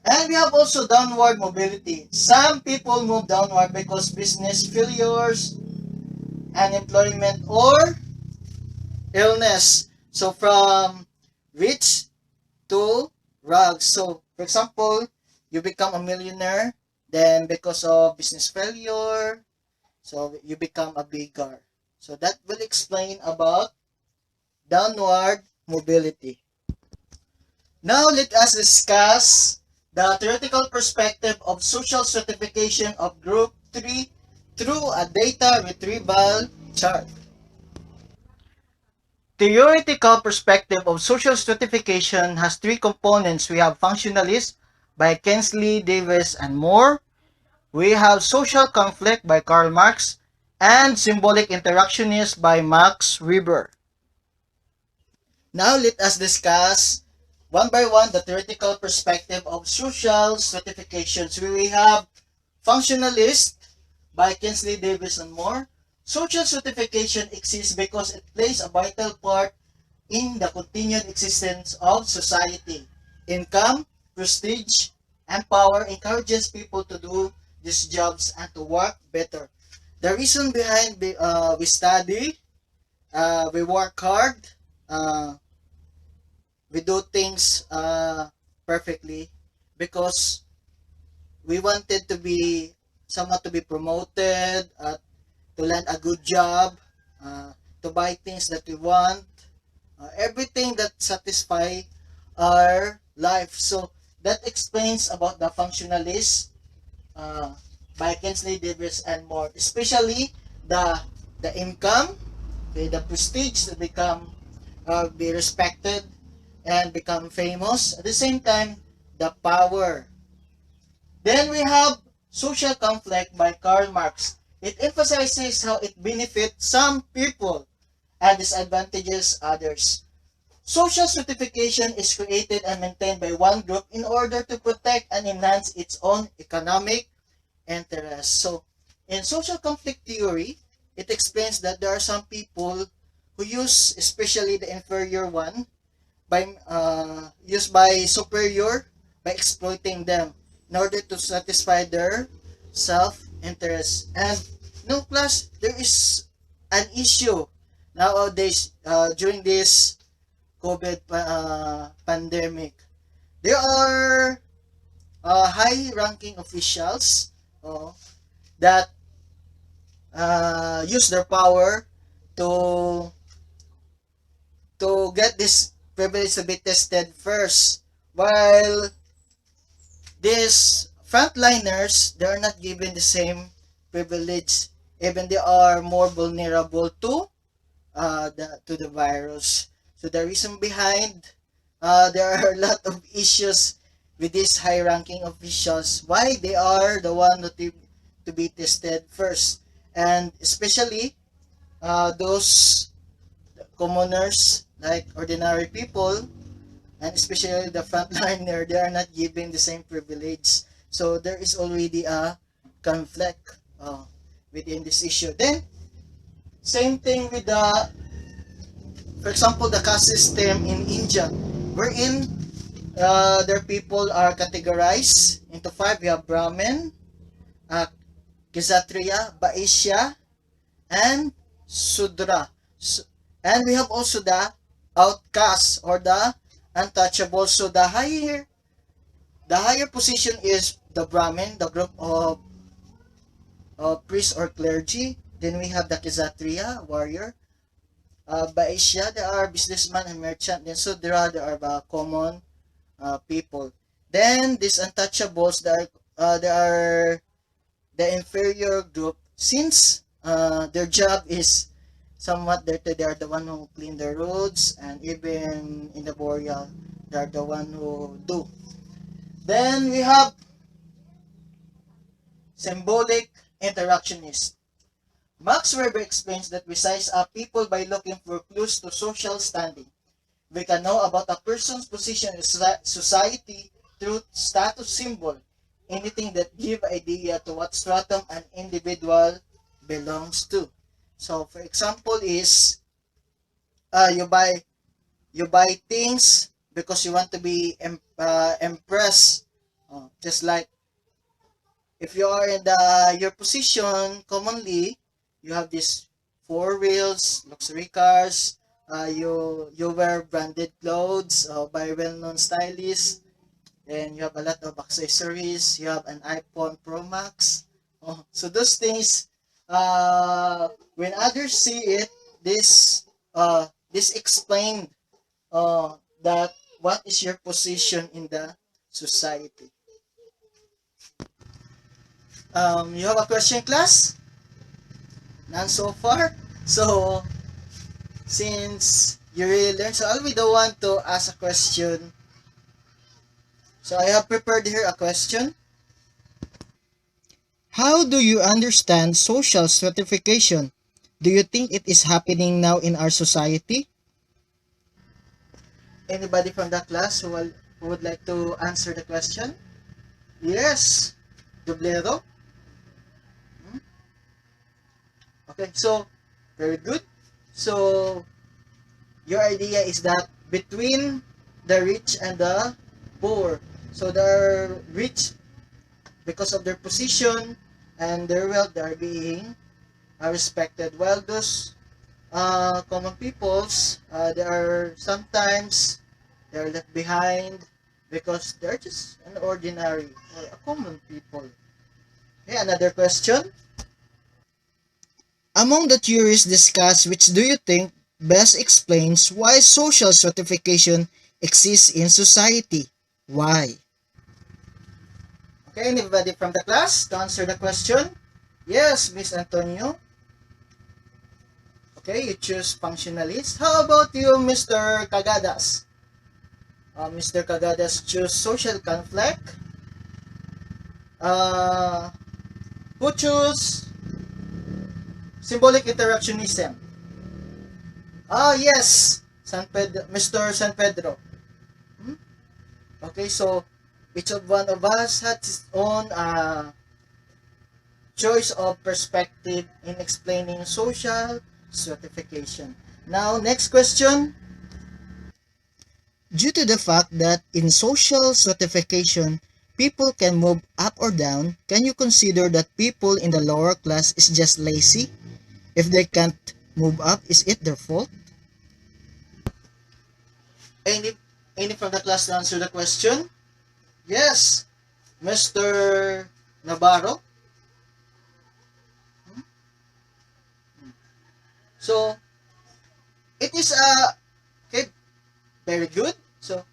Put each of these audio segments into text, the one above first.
And we have also downward mobility. Some people move downward because business failures, unemployment, or illness. So from rich to rags. So for example, you become a millionaire, then because of business failure, so you become a beggar. So that will explain about downward mobility. Now let us discuss the theoretical perspective of social stratification of group 3 through a data retrieval chart. Theoretical perspective of social stratification has three components. We have functionalist by Kensley, Davis, and Moore. We have social conflict by Karl Marx and symbolic interactionist by Max Weber. Now let us discuss one by one the theoretical perspective of social stratifications. We have functionalist by Kinsley, Davis, and Moore. Social stratification exists because it plays a vital part in the continued existence of society. Income, prestige, and power encourages people to do these jobs and to work better. The reason behind we study, we work hard, uh, we do things perfectly because we wanted to be someone to be promoted, to land a good job, to buy things that we want, everything that satisfy our life. So that explains about the functionalists uh, by Kinsley Davis and more, especially the the income, the prestige to become be respected and become famous. At the same time, the power. Then we have social conflict by Karl Marx. It emphasizes how it benefits some people and disadvantages others. Social stratification is created and maintained by one group in order to protect and enhance its own economic interests. So, in social conflict theory, it explains that there are some people who use, especially the inferior one, by used by superior by exploiting them in order to satisfy their self-interest. And no, plus there is an issue nowadays during this COVID pandemic. There are high-ranking officials that use their power to get this privilege to be tested first, while these frontliners they are not given the same privilege, even they are more vulnerable to the virus. So the reason behind there are a lot of issues with these high-ranking officials, why they are the one to be tested first, and especially those commoners like ordinary people, and especially the frontliner, they are not given the same privilege. So there is already a conflict within this issue. Then same thing with the, for example, the caste system in India, wherein their people are categorized into five. We have Brahmin, uh, Kshatriya, Vaishya, and Sudra. And we have also the outcast or the untouchable. So the higher position is the Brahmin, the group of priests or clergy. Then we have the Kshatriya, warrior. Vaishya, there are businessmen and merchant. Then Sudra, there are common people. Then these untouchables, they are the inferior group, since their job is somewhat dirty. They are the one who clean the roads, and even in the burial they are the one who do. Then we have symbolic interactionist. Max Weber explains that we size up people by looking for clues to social standing. We can know about a person's position in society through status symbol, anything that give idea to what stratum an individual belongs to. So, for example, is uh, you buy you buy things because you want to be impressed. Just like if you are in your position, commonly you have these four wheels, luxury cars. You wear branded clothes by well-known stylists, and you have a lot of accessories. You have an iPhone Pro Max. So those things, when others see it, this explain that what is your position in the society. You have a question, class? None so far. So since you really learned, so I'll be the one to ask a question. So I have prepared here a question. How do you understand social stratification? Do you think it is happening now in our society? Anybody from the class who would like to answer the question? Yes. Dublero? Hmm? Okay, so very good. So your idea is that between the rich and the poor. So the rich, because of their position and their wealth, they are being respected. While those common peoples, they are sometimes they are left behind because they're just an ordinary or a common people. Okay, another question. Among the theories discussed, which do you think best explains why social stratification exists in society? Why? Okay, anybody from the class to answer the question? Yes, Miss Antonio. Okay, you choose functionalist. How about you, Mr. Cagadas? Mr. Cagadas choose social conflict. Uh, who choose symbolic interactionism? Ah, yes, Mr. San Pedro. Hmm? Okay, so each of one of us has its own choice of perspective in explaining social stratification. Now, next question. Due to the fact that in social stratification, people can move up or down, can you consider that people in the lower class is just lazy? If they can't move up, is it their fault? Any, any from the class to answer the question? Yes, Mr. Navarro. So, it is okay, very good. So,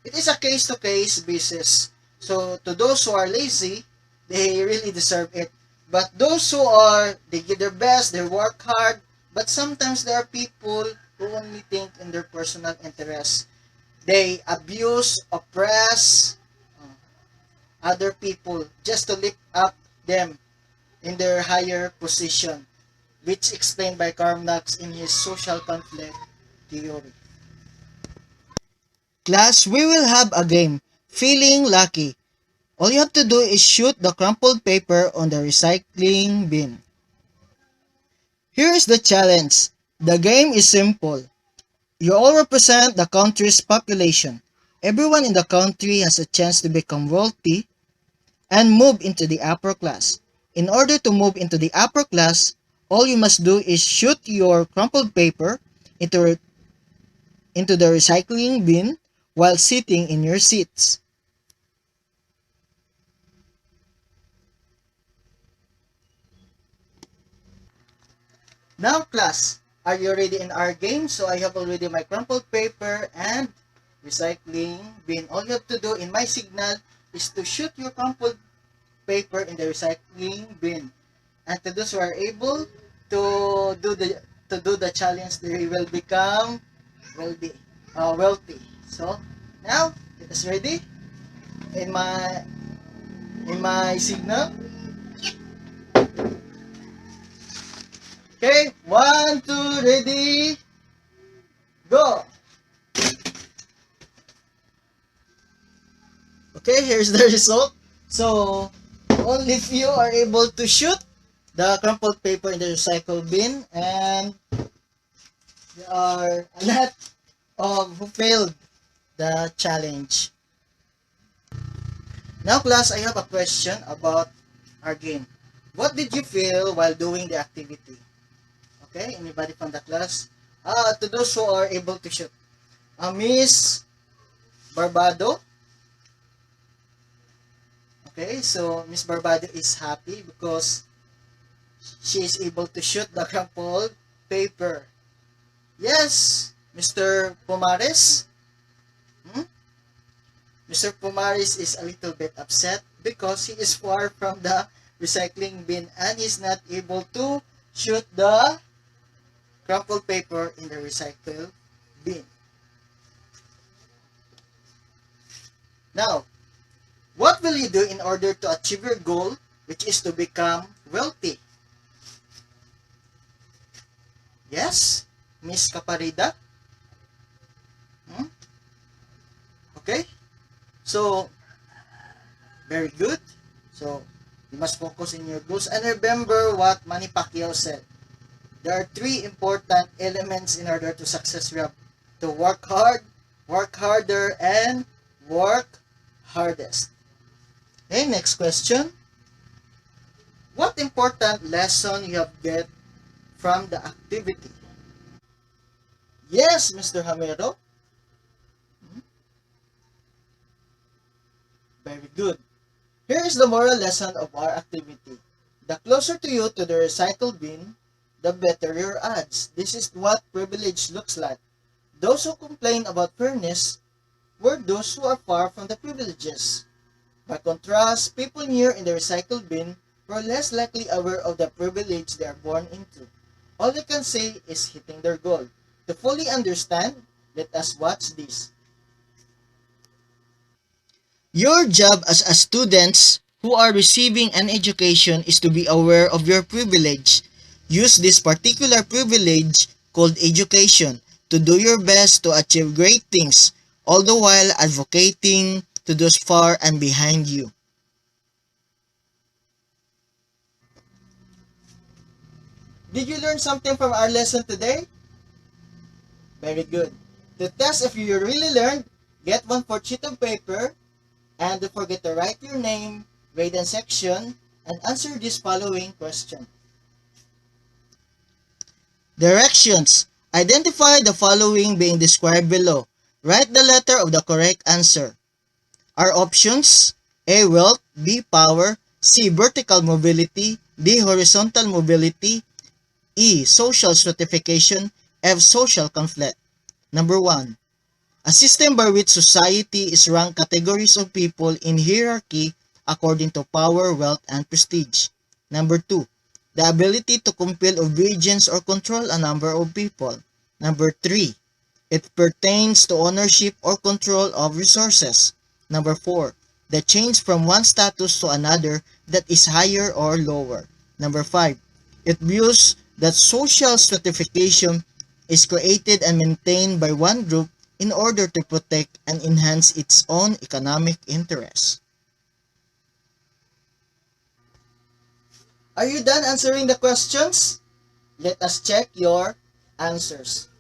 it is a case-to-case basis. So, to those who are lazy, they really deserve it. But those who are, they give their best, they work hard, but sometimes there are people who only think in their personal interests. They abuse, oppress other people just to lift up them in their higher position, which explained by Karl Marx in his social conflict theory. Class, we will have a game. Feeling lucky. All you have to do is shoot the crumpled paper on the recycling bin. Here is the challenge. The game is simple. You all represent the country's population. Everyone in the country has a chance to become wealthy and move into the upper class. In order to move into the upper class, all you must do is shoot your crumpled paper into, into the recycling bin while sitting in your seats. Now class, are you ready in our game? So I have already my crumpled paper and recycling bin. All you have to do in my signal is to shoot your crumpled paper in the recycling bin. And to those who are able to do the challenge, they will become wealthy. Wealthy. So now it is ready in my signal. Okay, 1, 2, ready, go. Okay, here's the result. So only few are able to shoot the crumpled paper in the recycle bin, and there are a lot of who failed the challenge. Now class, I have a question about our game. What did you feel while doing the activity? Okay, anybody from the class? To those who are able to shoot. Miss Barbado. Okay, so Miss Barbado is happy because she is able to shoot the crumpled paper. Yes, Mr. Pomares. Hmm? Mr. Pomares is a little bit upset because he is far from the recycling bin and is not able to shoot the crumpled paper in the recycle bin. Now, what will you do in order to achieve your goal, which is to become wealthy? Yes, Miss Caparida? Hmm? Okay, so very good. So you must focus in your goals and remember what Manny Pacquiao said. There are three important elements in order to success. We have to work hard, work harder, and work hardest. Okay, next question. What important lesson you have get from the activity? Yes, Mr. Hamero. Very good. Here is the moral lesson of our activity. The closer to you to the recycle bin, the better your odds. This is what privilege looks like. Those who complain about fairness were those who are far from the privileges. By contrast, people near in the recycle bin were less likely aware of the privilege they are born into. All we can say is hitting their goal. To fully understand, let us watch this. Your job as a students who are receiving an education is to be aware of your privilege. Use this particular privilege called education to do your best to achieve great things, all the while advocating to those far and behind you. Did you learn something from our lesson today? Very good. To test if you really learned, get 1/4 sheet of paper and don't forget to write your name, grade and section, and answer this following question. Directions. Identify the following being described below. Write the letter of the correct answer. Our options: A. Wealth, B. Power, C. Vertical mobility, D. Horizontal mobility, E. Social stratification, F. Social conflict. Number 1. A system by which society is ranked categories of people in hierarchy according to power, wealth, and prestige. Number 2. The ability to compel obedience or control a number of people. Number 3. It pertains to ownership or control of resources. Number 4. The change from one status to another that is higher or lower. Number 5. It views that social stratification is created and maintained by one group in order to protect and enhance its own economic interests. Are you done answering the questions? Let us check your answers.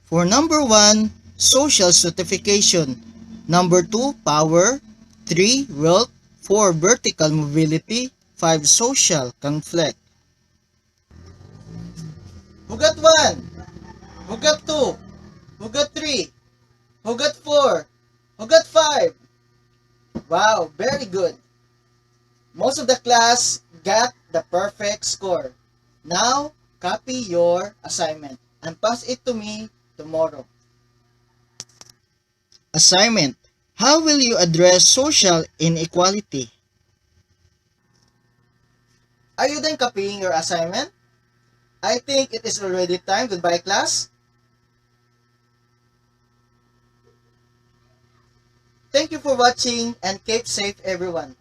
For number 1, social stratification. Number 2, power. 3, wealth. 4, vertical mobility. 5, social conflict. Who got 1? Who got 2? Who got 3? Who got 4? Who got 5? Wow, very good. Most of the class got the perfect score. Now, copy your assignment and pass it to me tomorrow. Assignment. How will you address social inequality? Are you done copying your assignment? I think it is already time. Goodbye, class. Thank you for watching and keep safe, everyone.